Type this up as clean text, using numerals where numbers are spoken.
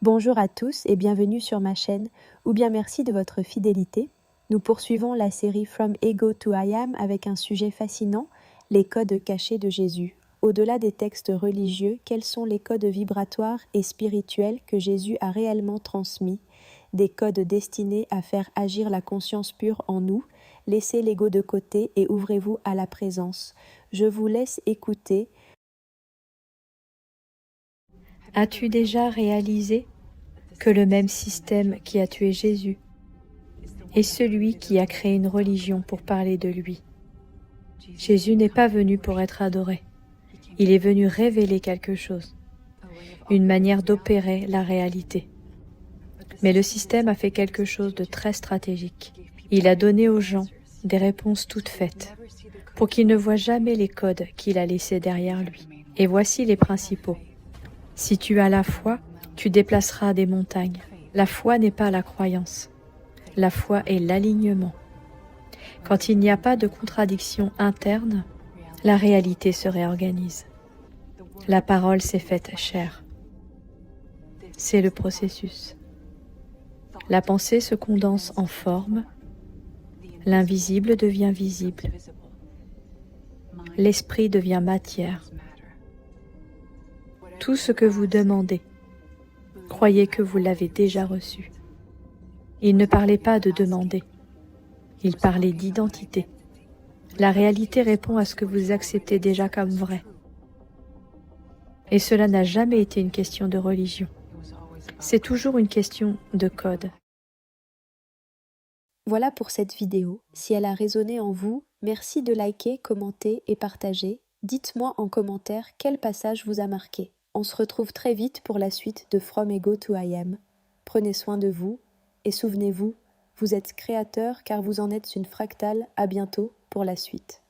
Bonjour à tous et bienvenue sur ma chaîne, ou bien merci de votre fidélité. Nous poursuivons la série From Ego to I Am avec un sujet fascinant, les codes cachés de Jésus. Au-delà des textes religieux, quels sont les codes vibratoires et spirituels que Jésus a réellement transmis? Des codes destinés à faire agir la conscience pure en nous. Laissez l'ego de côté et ouvrez-vous à la présence. Je vous laisse écouter. As-tu déjà réalisé que le même système qui a tué Jésus est celui qui a créé une religion pour parler de lui? Jésus n'est pas venu pour être adoré. Il est venu révéler quelque chose, une manière d'opérer la réalité. Mais le système a fait quelque chose de très stratégique. Il a donné aux gens des réponses toutes faites pour qu'ils ne voient jamais les codes qu'il a laissés derrière lui. Et voici les principaux. Si tu as la foi, tu déplaceras des montagnes. La foi n'est pas la croyance. La foi est l'alignement. Quand il n'y a pas de contradiction interne, la réalité se réorganise. La parole s'est faite chair. C'est le processus. La pensée se condense en forme. L'invisible devient visible. L'esprit devient matière. Tout ce que vous demandez, croyez que vous l'avez déjà reçu. Il ne parlait pas de demander, il parlait d'identité. La réalité répond à ce que vous acceptez déjà comme vrai. Et cela n'a jamais été une question de religion. C'est toujours une question de code. Voilà pour cette vidéo. Si elle a résonné en vous, merci de liker, commenter et partager. Dites-moi en commentaire quel passage vous a marqué. On se retrouve très vite pour la suite de From Ego to I Am. Prenez soin de vous et souvenez-vous, vous êtes créateur car vous en êtes une fractale. À bientôt pour la suite.